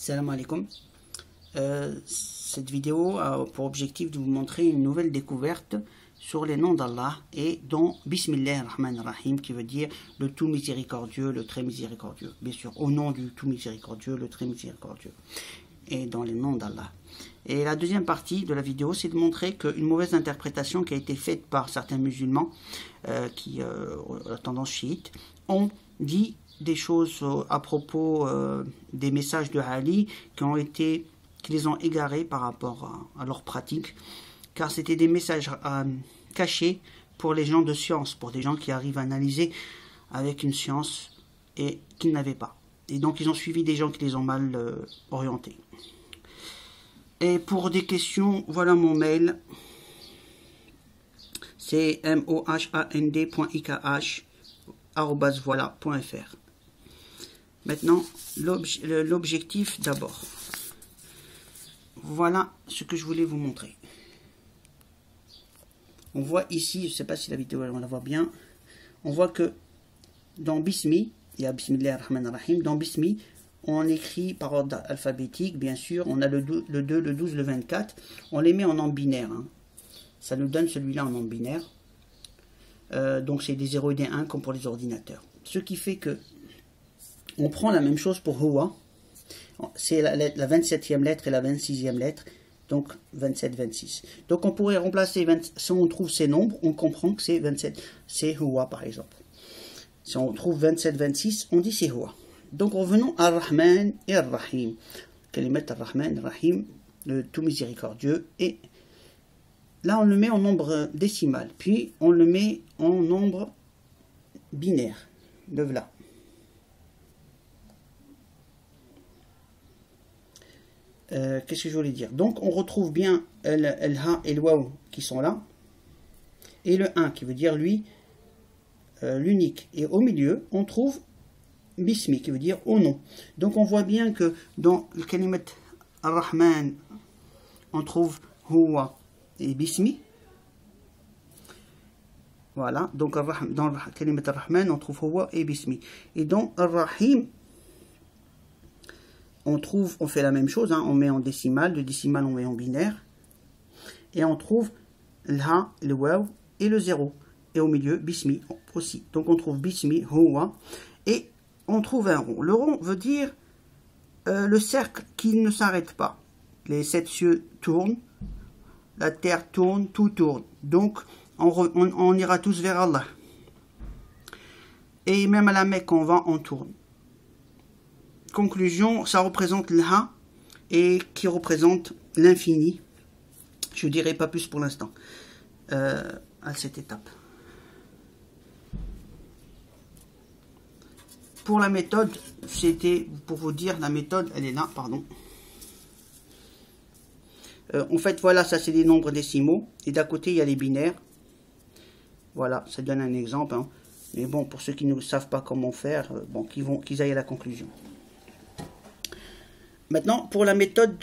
Salam alaikum. Cette vidéo a pour objectif de vous montrer une nouvelle découverte sur les noms d'Allah et dont Bismillah ar-Rahman ar-Rahim, qui veut dire le tout miséricordieux, le très miséricordieux. Bien sûr, au nom du tout miséricordieux, le très miséricordieux. Et dans les noms d'Allah. Et la deuxième partie de la vidéo, c'est de montrer qu'une mauvaise interprétation qui a été faite par certains musulmans, qui la tendance chiite, ont dit des choses à propos des messages de Ali qui les ont égarés par rapport à leur pratique, car c'était des messages cachés pour les gens de science, pour des gens qui arrivent à analyser avec une science et qu'ils n'avaient pas. Et donc ils ont suivi des gens qui les ont mal orientés. Et pour des questions, voilà mon mail. C'est mohand.ikh@voilà.fr. Maintenant, l'objectif d'abord. Voilà ce que je voulais vous montrer. On voit ici, je ne sais pas si la vidéo on la voit bien, on voit que dans Bismi, il y a Bismillah ar-Rahman ar-Rahim, dans Bismi, on écrit par ordre alphabétique, bien sûr, on a le 2, le 12, le 24, on les met en nombre binaire. Hein. Ça nous donne celui-là en nombre binaire. Donc c'est des 0 et des 1 comme pour les ordinateurs. Ce qui fait que on prend la même chose pour Huwa. C'est la 27e lettre et la 26e lettre. Donc 27, 26. Donc on pourrait remplacer, si on trouve ces nombres, on comprend que c'est 27. C'est Huwa par exemple. Si on trouve 27, 26, on dit c'est Huwa. Donc revenons à Ar-Rahman et Ar-Rahim. Kalimat Ar-Rahman, Ar-Rahim, le tout miséricordieux. Et là on le met en nombre décimal. Puis on le met en nombre binaire. Le voilà. Qu'est-ce que je voulais dire? Donc on retrouve bien el ha et le waw qui sont là. Et le 1 qui veut dire lui, l'unique. Et au milieu, on trouve Bismi qui veut dire au nom. Donc on voit bien que dans le kalimat ar-Rahman, on trouve Huwa et Bismi. Voilà, donc dans le kalimat ar-Rahman, on trouve Huwa et Bismi. Et dans ar-Rahim, on fait la même chose, hein, on met en décimal, de décimal on met en binaire, et on trouve le ha, le waw et le 0. Et au milieu, Bismi aussi. Donc on trouve Bismi, Huwa, et on trouve un rond. Le rond veut dire le cercle qui ne s'arrête pas. Les 7 cieux tournent, la terre tourne, tout tourne. Donc on ira tous vers Allah. Et même à la Mecque, on va, on tourne. Conclusion, ça représente le ha et qui représente l'infini. Je ne dirai pas plus pour l'instant à cette étape. Pour la méthode, c'était pour vous dire, la méthode, elle est là, pardon. En fait, voilà, ça c'est des nombres décimaux. Et d'à côté, il y a les binaires. Voilà, ça donne un exemple. Hein. Mais bon, pour ceux qui ne savent pas comment faire, bon, qu'ils aillent à la conclusion. Maintenant, pour la méthode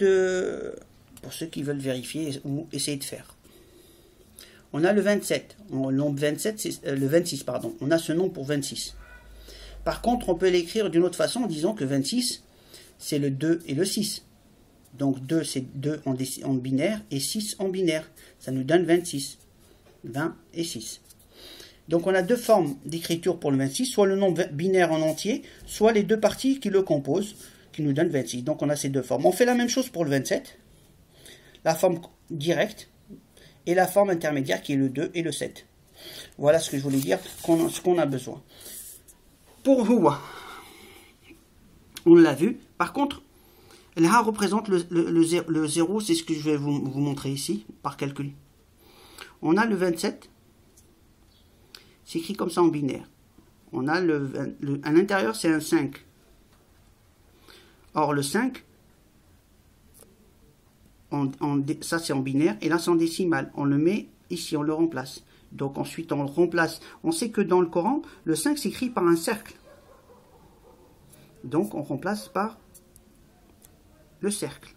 pour ceux qui veulent vérifier ou essayer de faire. On a le 27. Le nombre 27, le 26, pardon. On a ce nombre pour 26. Par contre, on peut l'écrire d'une autre façon en disant que 26, c'est le 2 et le 6. Donc 2, c'est 2 en binaire et 6 en binaire. Ça nous donne 26. 20 et 6. Donc on a deux formes d'écriture pour le 26, soit le nombre binaire en entier, soit les deux parties qui le composent, qui nous donnent 26. Donc on a ces deux formes. On fait la même chose pour le 27, la forme directe, et la forme intermédiaire qui est le 2 et le 7. Voilà ce que je voulais dire, ce qu'on a besoin. Pour Huwa, on l'a vu. Par contre, le ha représente le 0, c'est ce que je vais vous montrer ici, par calcul. On a le 27, c'est écrit comme ça en binaire. On a à l'intérieur, c'est un 5. Or, le 5, ça c'est en binaire, et là c'est en décimal. On le met ici, on le remplace. Donc ensuite, on le remplace. On sait que dans le Coran, le 5 s'écrit par un cercle. Donc, on remplace par le cercle.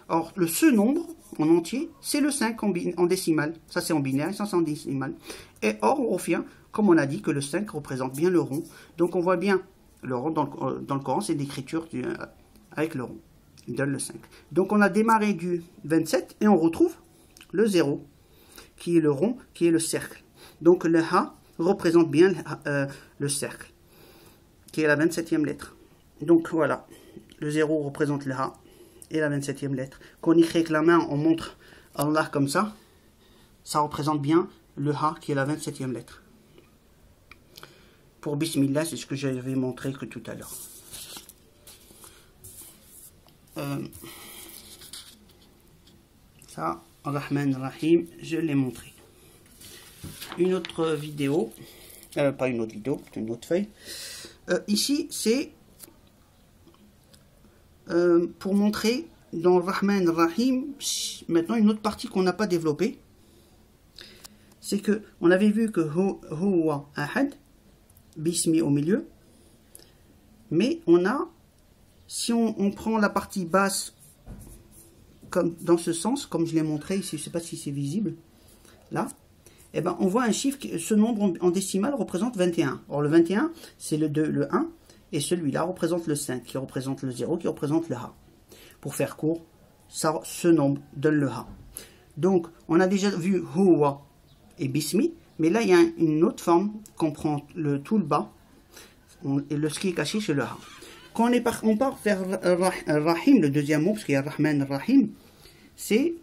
Or, ce nombre en entier, c'est le 5 en décimal. Ça, c'est en binaire, ça, c'est en décimal. Et or, on revient, comme on a dit, que le 5 représente bien le rond. Donc, on voit bien, le rond dans le Coran, c'est l'écriture avec le rond. Il donne le 5. Donc on a démarré du 27 et on retrouve le 0, qui est le rond, qui est le cercle. Donc le Ha représente bien le cercle, qui est la 27e lettre. Donc voilà, le 0 représente le Ha et la 27e lettre. Quand on écrit avec la main, on montre Allah comme ça représente bien le Ha qui est la 27e lettre. Pour Bismillah, c'est ce que j'avais montré que tout à l'heure. Ça, Rahman Rahim, je l'ai montré. Une autre vidéo, pas une autre vidéo, une autre feuille. Ici, c'est pour montrer dans Rahman Rahim, maintenant une autre partie qu'on n'a pas développée. C'est que on avait vu que Huwa Ahad, Bismi au milieu, mais on a, si on prend la partie basse comme dans ce sens, comme je l'ai montré ici, je ne sais pas si c'est visible, là, eh ben, on voit un chiffre, ce nombre en décimale représente 21. Or le 21, c'est le 2, le 1, et celui-là représente le 5, qui représente le 0, qui représente le Ha. Pour faire court, ça, ce nombre donne le Ha. Donc, on a déjà vu Huwa et Bismi, mais là, il y a une autre forme qu'on prend tout le bas, et ce qui est caché chez le Ha. Quand on part vers Rahim, le deuxième mot, parce qu'il y a Rahman Rahim, c'est,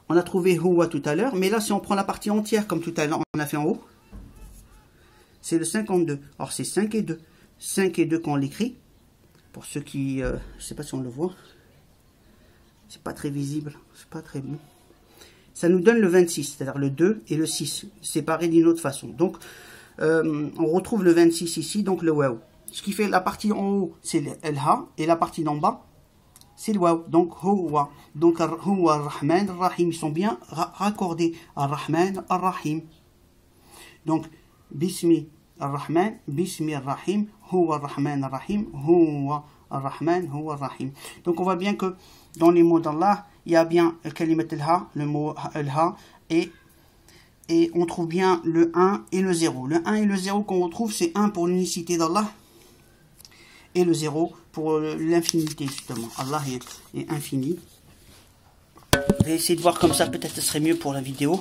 on a trouvé Huwa tout à l'heure, mais là, si on prend la partie entière, comme tout à l'heure, on a fait en haut, c'est le 52. Alors, c'est 5 et 2. 5 et 2 quand on l'écrit, pour ceux qui, je ne sais pas si on le voit, c'est pas très visible, c'est pas très bon. Ça nous donne le 26, c'est-à-dire le 2 et le 6, séparés d'une autre façon. Donc, on retrouve le 26 ici, donc le waw. Ce qui fait la partie en haut, c'est le Ha, et la partie d'en bas, c'est le waw. Donc, Huwa. Donc, Huwa, Rahman, Rahim, ils sont bien raccordés à Rahman, Rahim. Donc, Bismi Ar-Rahman, Bismi Ar-Rahim, Huwa Rahman Ar-Rahim, Huwa Ar-Rahman, Huwa Ar-Rahim. Donc on voit bien que dans les mots d'Allah, il y a bien le kalimat al-Ha, le mot al-Ha, et on trouve bien le 1 et le 0. Le 1 et le 0 qu'on retrouve, c'est 1 pour l'unicité d'Allah, et le 0 pour l'infinité, justement. Allah est infini. Je vais essayer de voir comme ça, peut-être ce serait mieux pour la vidéo.